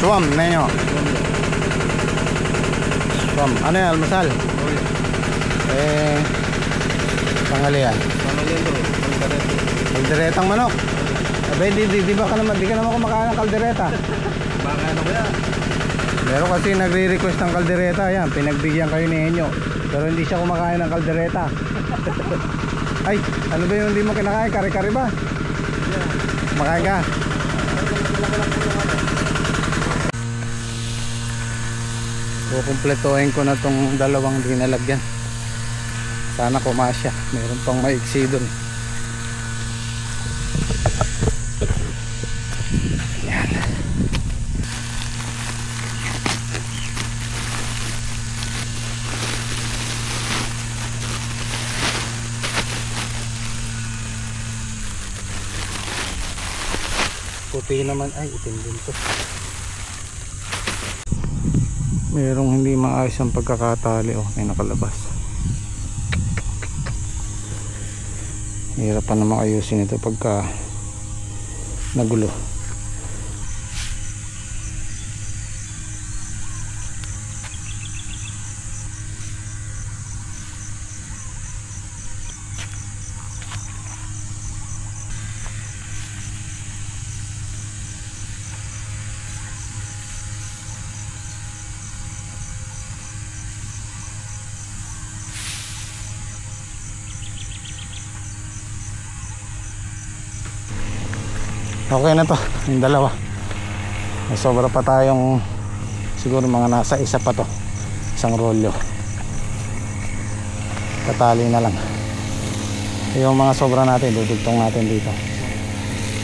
Swam na nyo. Swam. Ano yan? Almasal? Tanghalian. Tanghalian to. Kalderetang manok. Abay, di ba ka naman, di ka naman kumakain ng kaldereta. Baka ano kaya? Meron kasi nagre-request ng kaldereta. Yan, pinagbigyan kayo ni Henyo. Pero hindi siya kumakain ng kaldereta. Ay, ano ba yung hindi mo kinakain? Kare-kare ba? Kumakain ka? Kukumpletohin ko na tong dalawang dinalagyan. Sana kumasya. Meron pang maiksi dun. Yan. Puti naman. Ay, itim din to. Merong hindi maayos ang pagkakatali. Oh, may nakalabas. Hirap pa naman ayusin ito pagka nagulo. Okay na to, yung dalawa. May sobra pa tayong siguro mga nasa isa pa to, isang rolyo. Tatali na lang. Yung mga sobra natin dudugtong natin dito.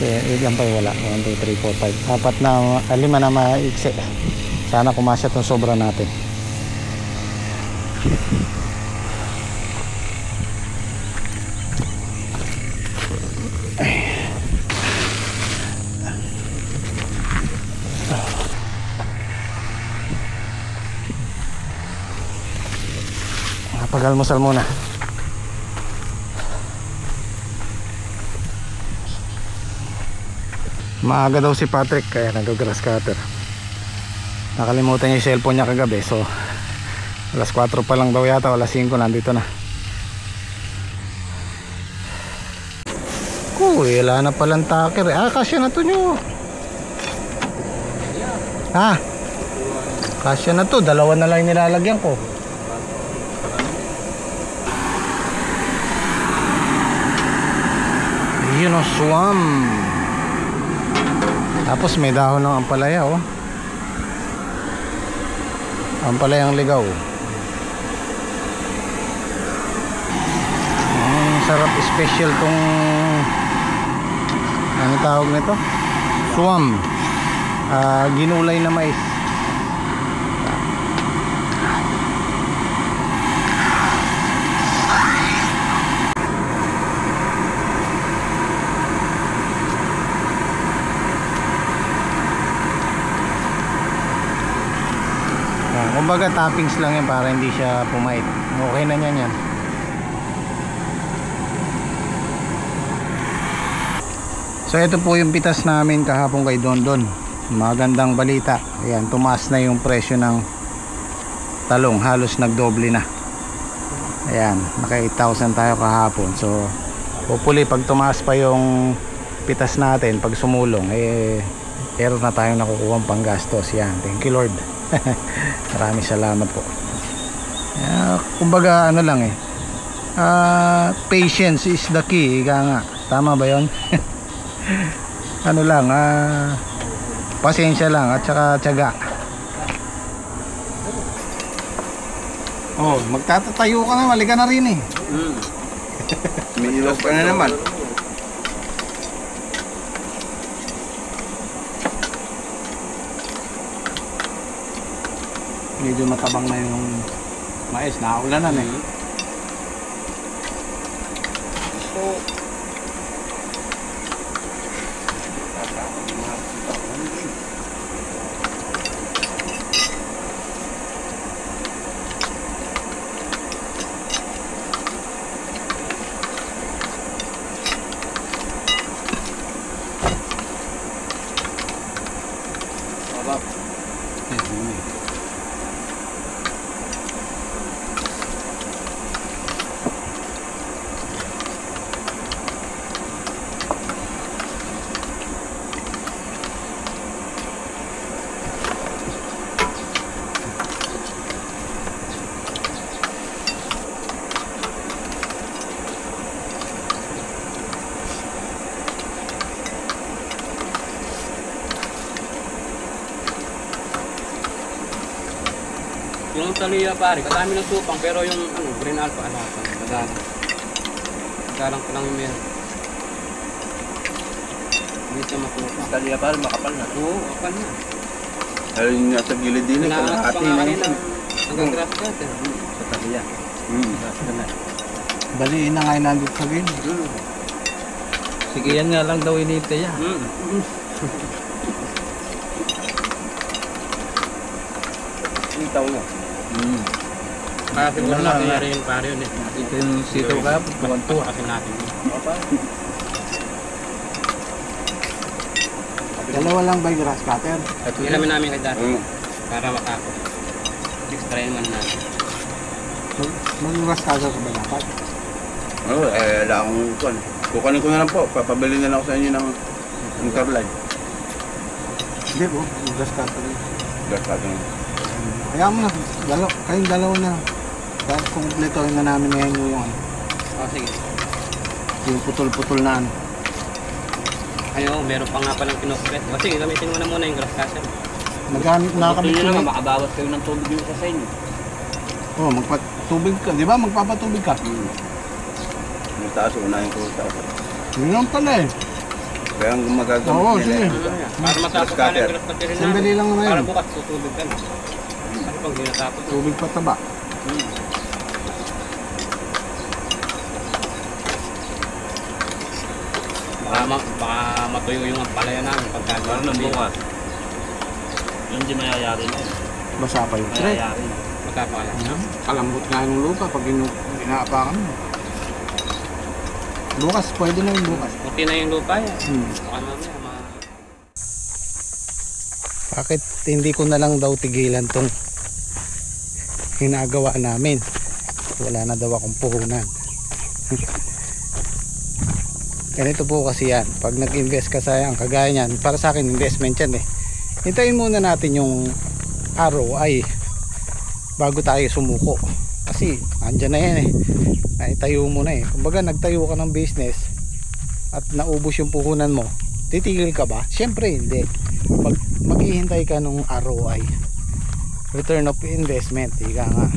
Ilan pa wala? 1, 2, 3, 4, 5 apat na, 5 na maiksi. Sana kumasya tong sobra natin. Pag-almusal muna. Maaga daw si Patrick kaya nag-grass cutter. Nakalimutan niya yung cellphone niya kagabi, so alas 4 pa lang daw yata, alas 5 nandito na. Uy, wala na palang taker. Kasya na to nyo. Kasya na to, dalawa na lang nilalagyan ko. Yun o, swam. Tapos may dahon ng ampalaya, oh. Ampalayang ligaw. Sarap, special tong ano tawag nito? Swam. Ginulay na mais. Kumbaga toppings lang yan para hindi siya pumait. Okay na yan. So ito po yung pitas namin kahapon kay Dondon. Magandang balita. Ayan, tumaas na yung presyo ng talong. Halos nagdoble na. Ayan, naka 8,000 tayo kahapon. So hopefully pag tumaas pa yung pitas natin, pag sumulong, meron na tayong nakukuha panggastos. Yan, thank you Lord. Maraming salamat po. Kumbaga ano lang patience is the key, ika nga. Tama ba yun? Ano lang, pasensya lang at saka tiyaga. Oh, magtatatayo ka na, maliga na rin eh. May ilaw pa na naman. Medyo matabang na yung mais, naulanan eh. Yung taliya pare, kadami ng supang pero yung ano, green alpha ala pa. Kadalang ko lang yung meron. Hindi siya makuha. Taliya pare, makapal na. Oo, kapal na. Dahil yung nasa gilid din, Pinakas kalahati pa nga na kanina. yun. Hanggang grass cutter. Sa taliya. Baliin na nga yung nandito sa game. Sige, yan nga lang daw inipte yan. Sitaw na. Kaya siguro nangyari yung pare yun eh. Ito yung sitaw ka, puwan-puwa. Kasi natin. Dalawa lang ba yung grass cutter? Ilamin namin kay dati. Para makako. Extra naman natin. Mag-grass cutter ka ba dapat? Oo, wala akong kuhan. Kukunin ko na lang po. Papabili na lang ako sa inyo ng interline. Hindi po, grass cutter. Gas natin. Kaya mo na, kayong dalawa na. Tapos kumpletuhin na namin ngayon yung ano, Sige. yung putol-putol na ano. Ayo, meron pa nga palang pinopret. Sige, gamitin mo na muna yung grass cutter. Nagamit na kami Ito nyo naman, na. makabawas kayo ng tubig yung sa inyo. Oh, magpatubig ka, di ba? Magpapatubig ka. Yung taas, unahin ko sa taas. Yun lang pala eh. Kaya ang magagamit Oo, nila. sige. Para matapos ka ng grass cutter namin. Sandali lang naman Para yun. bukas tutubig ka na. Ano pang ginatapos? Tubig pataba. Baka matuyo yung palaya namin pagkagawa Parang ng bukas. Yun di mayayari na yun. Basa pa yung thread. Mayayari. Magkakala. Kalambot nga yung lupa pag inaapakan mo. Bukas, pwede na yung bukas. Puti na yung lupa yan. Baka mamaya Bakit hindi ko na lang daw tigilan tong ginagawa namin? Wala na daw akong puhunan. Ganito po kasi yan. Pag nag-invest ka sa yan, kagaya yan, para sa akin investment yan eh. Hintayin muna natin yung ROI bago tayo sumuko. Kasi andyan na yan eh. Naitayo mo na eh. Kumbaga nagtayo ka ng business at naubos yung puhunan mo, titigil ka ba? Siyempre hindi. Maghihintay ka ng ROI, return of investment, ika nga.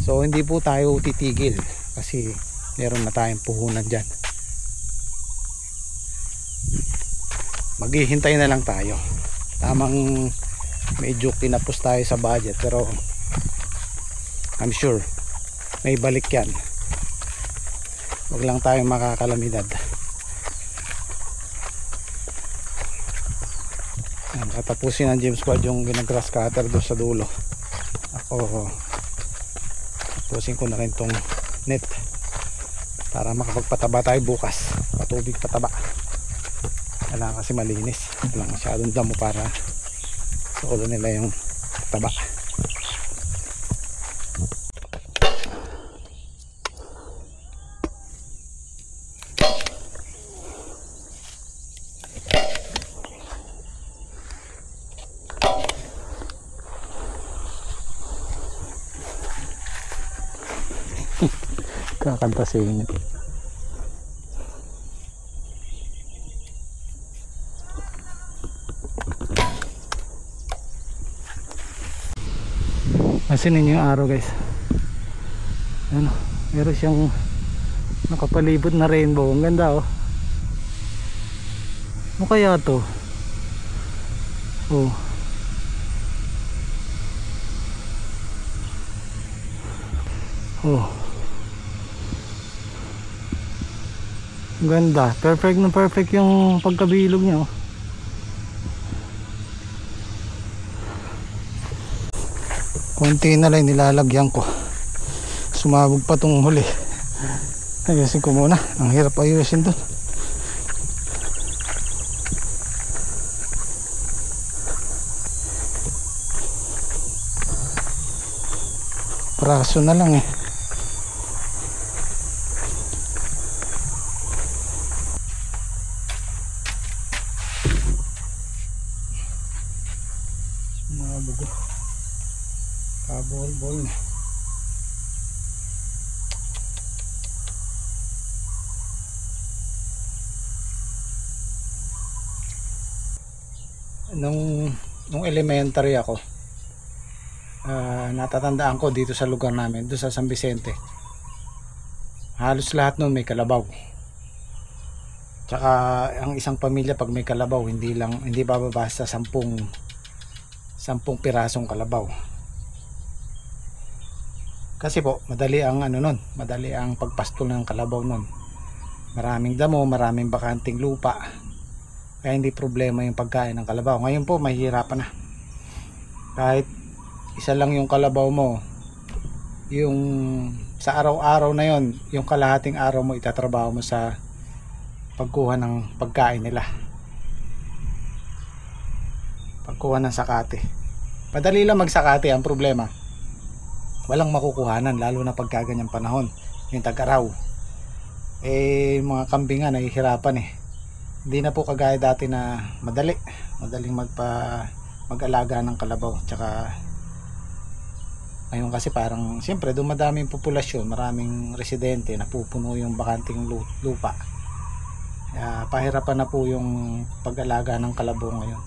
So hindi po tayo titigil kasi meron na tayong puhunan dyan. Maghihintay na lang tayo. Tamang medyo kinapos tayo sa budget pero I'm sure may balik yan. Wag lang tayong makakalamidad. Tatapusin ng James Squad yung ginagrass cutter doon sa dulo. Ako tapusin ko na rin tong net para makapagpataba tayo bukas. Patubig pataba. Kailangan kasi malinis. Walang masyadong damo para sa ulo nila yung taba. Kakanta sa inyo. Masinin yung araw guys. Ano, meron siyang nakapalibot na rainbow. Ang ganda oh. Ano kaya to? Oh. Oh. Ang ganda. Perfect na perfect yung pagkabilog niya oh. Konti na lang nilalagyan ko. Sumabog pa tong huli. Ayusin ko muna. Ang hirap ayusin doon. Praso na lang eh. Sumabog oh. Kabol-bol na. Nung elementary ako, natatandaan ko dito sa lugar namin, doon sa San Vicente, halos lahat nun may kalabaw. Tsaka ang isang pamilya pag may kalabaw, hindi bababa sa 10 pirasong kalabaw. Kasi po madali ang madali ang pagpastol ng kalabaw nun. Maraming damo, maraming bakanting lupa, kaya hindi problema yung pagkain ng kalabaw. Ngayon po mahihirapan na. Kahit isa lang yung kalabaw mo, yung sa araw-araw na yon, yung kalahating araw mo itatrabaho mo sa pagkuha ng pagkain nila, pagkuha ng sakate. Madali lang magsakate, ang problema walang makukuhanan, lalo na pagka ganyang panahon, yung tag-araw. Mga kambing nga nahihirapan hindi na po kagaya dati na madaling mag-alaga ng kalabaw. Tsaka ngayon kasi parang siyempre dumadaming populasyon, maraming residente, napupuno yung bakanting lupa. Kaya pahirapan na po yung pag-alaga ng kalabaw ngayon.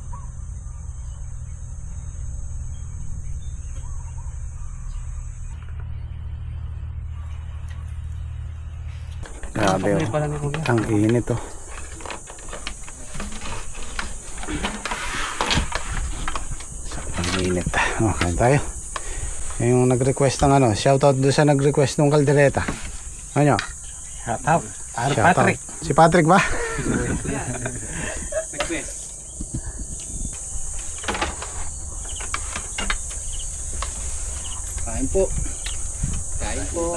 Grabe, ang init oh. Ang init. Okay tayo. Yung nag-request ng shoutout doon sa nag-request ng kaldereta. Ano? Shoutout. Patrick. Si Patrick ba? Kain po. Kain po.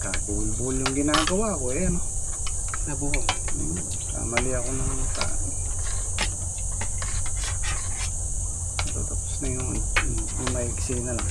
Kabulbul yung ginagawa ko ano? Nabuho. Kamali ako ng tapos na yung maiksi na lang.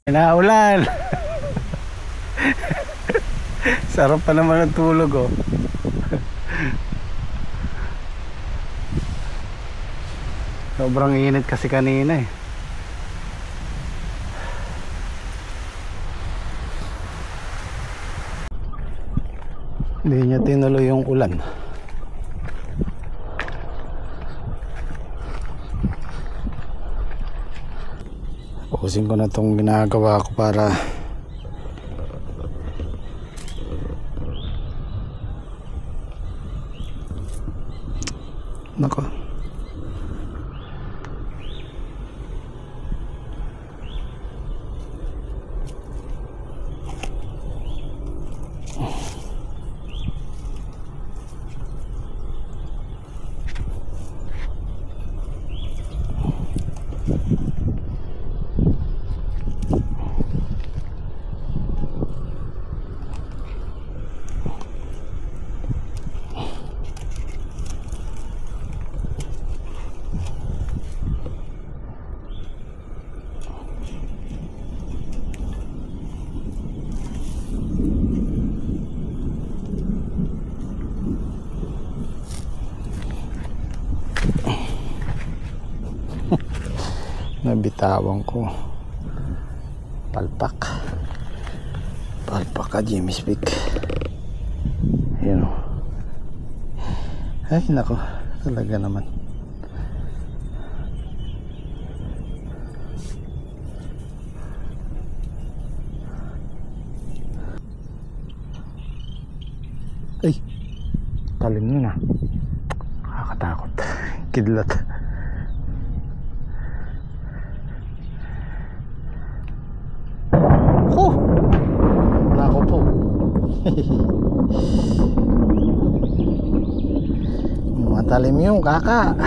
Inaulan. Sarap pa naman ang tulog oh. Sobrang init kasi kanina eh. Hindi niya tinuloy yung ulan. Pusin ko na itong ginagawa ko para nako. Nabitawan ko palpak ka Jimmy Speak. Ayan o. Ay nako, talaga naman. Ay, talim nyo na. Nakakatakot. Kidlat. Nako po. Matalim yung kaka.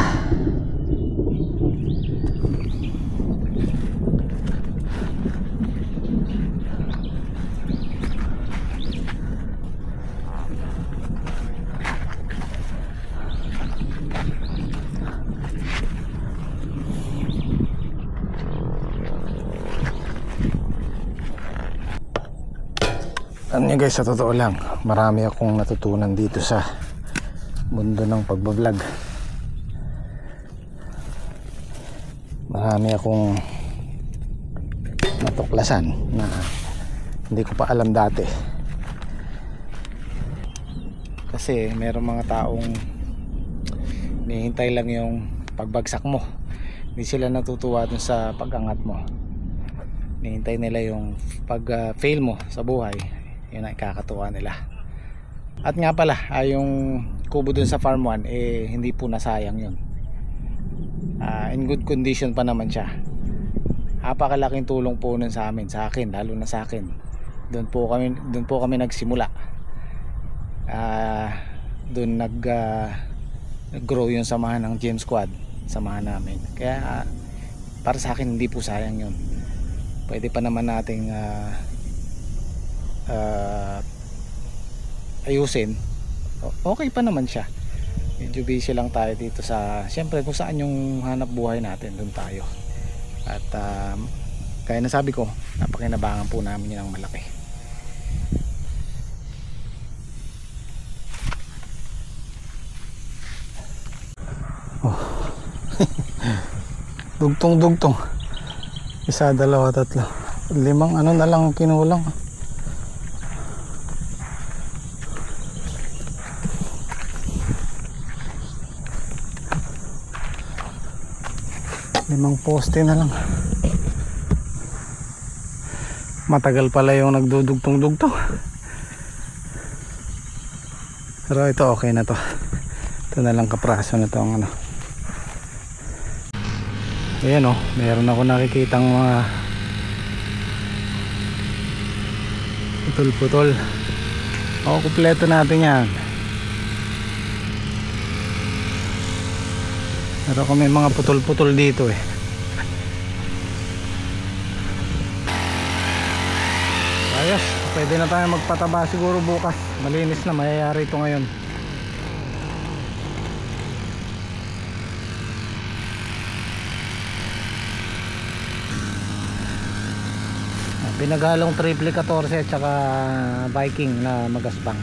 Alam niyo guys, sa totoo lang, marami akong natutunan dito sa mundo ng pagbablog. Marami akong natuklasan na hindi ko pa alam dati. Kasi meron mga taong hinihintay lang yung pagbagsak mo. Hindi sila natutuwa dun sa pag-angat mo. Hinihintay nila yung pag-fail mo sa buhay. Yun ang ikakatuwa nila. At nga pala, yung kubo dun sa farm 1, hindi po nasayang yun. In good condition pa naman siya. Napakalaking tulong po nun sa amin, sa akin, lalo na sa akin. Doon po kami nagsimula. Doon nag-grow yung samahan ng Gem Squad, samahan namin. Kaya para sa akin hindi po sayang yun. Pwede pa naman nating ayusin. Okay pa naman siya. Medyo busy lang tayo dito sa, siyempre kung saan yung hanap buhay natin, doon tayo. At kaya nasabi ko, napakinabangan po namin yun ng malaki. Dugtong-dugtong. Isa, dalawa, tatlo. 5 ano na lang kinulang. Limang poste na lang. Matagal pala yung nagdudugtong-dugtong. Pero ito okay na to. Ito na lang kapraso na to ang ano. Ayan o, meron ako nakikitang mga putol-putol. O, kumpleto natin yan. Pero kung may mga putol-putol dito eh. Ayos, pwede na tayo magpataba siguro bukas. Malinis na, mayayari ito ngayon. Pinagalong triple 14 at saka Viking na magaspang.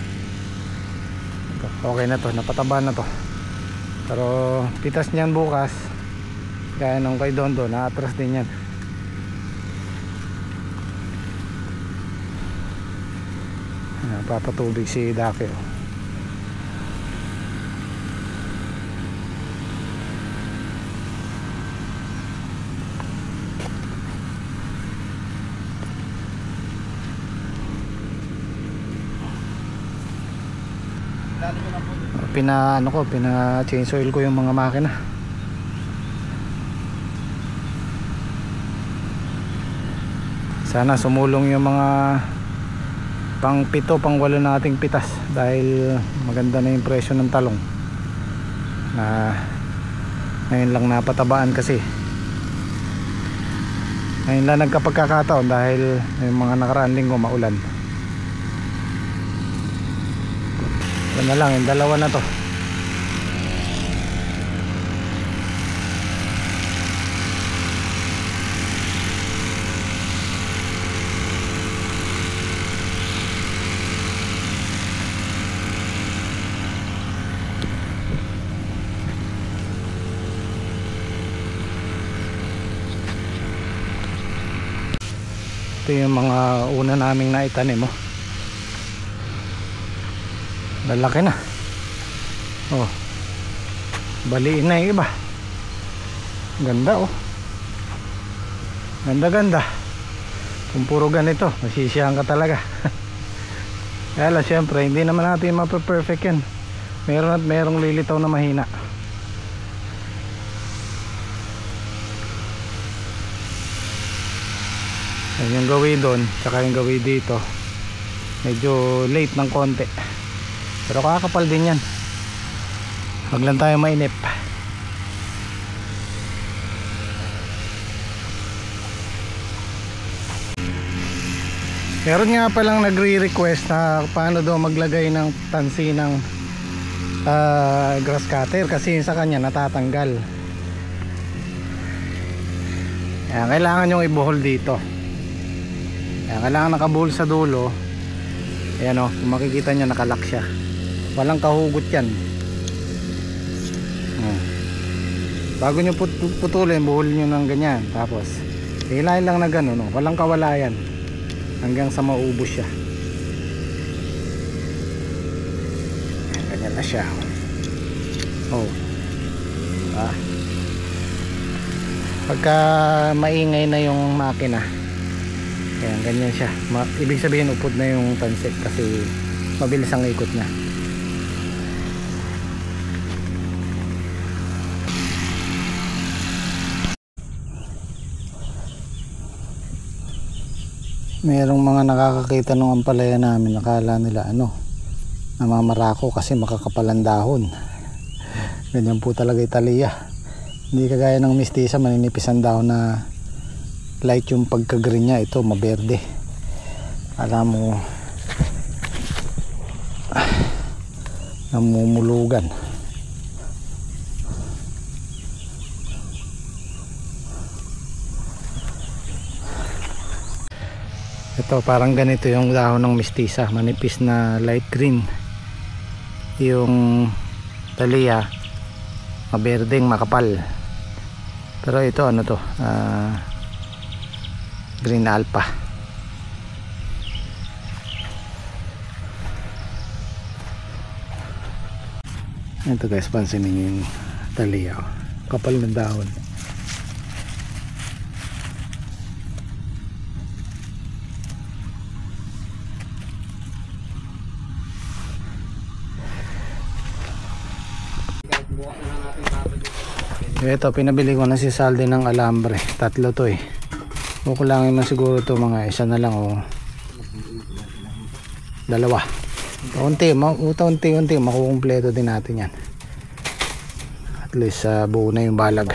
Okay na to, napataba na to. Pero pitas niyan bukas, gaya nung kay Dondo, na-atras din yan. Papatubig si Dake. Pina change oil ko yung mga makina. Sana sumulong yung mga pang 7, pang 8 nating pitas dahil maganda na yung presyo ng talong. Na ngayon lang napatabaan kasi. Ngayon lang nagkapagkakataon dahil yung mga nakaraan linggo maulan. Ito na lang, yung dalawa na to. Ito yung mga una naming naitanim mo. Lalaki na. Oh. Baliin na yung iba. Ganda oh. Ganda. Kung puro ganito, masisiyahan ka talaga. Kaya lang syempre, hindi naman natin mape-perfect yan. Meron at merong lilitaw na mahina. Yan yung gawi doon, tsaka yung gawi dito. Medyo late ng konti. Pero kakapal din yan. Huwag lang tayo mainip. Meron nga palang nagre-request na paano daw maglagay ng tansi ng grass cutter kasi sa kanya natatanggal. Kaya kailangan yung ibuhol dito. Kaya kailangan nakabuhol sa dulo. Ayan o, kung makikita nyo nakalak siya. Walang kahugot yan. Bago nyo putulin, buhol nyo ng ganyan. Tapos hilahin lang na gano'n, no? Walang kawalayan hanggang sa maubos siya. Ganyan na siya. Oh. Pagka maingay na yung makina, ayan, ganyan siya. Ibig sabihin upod na yung pansit kasi mabilis ang ikot niya. Merong mga nakakakita nung ampalaya namin, nakala nila namamarako kasi makakapalan dahon. Ganyan po talaga Italia. Hindi kagaya ng mistisa, maninipis ang dahon na light yung pagka-green niya. Ito maberde. Alam mo, namumulugan. Ito parang ganito yung dahon ng mistisa, manipis na light green. Yung Thalia maberdeng makapal. Pero ito green alpha. Ito guys, pansinin nyo yung Thalia, kapal ng dahon. Ito, pinabili ko na si Saldi ng alambre. 3 to eh. Kukulangin man siguro to mga 1 na lang o 2. Unti-unti makukumpleto din natin yan. At least buo na yung balag.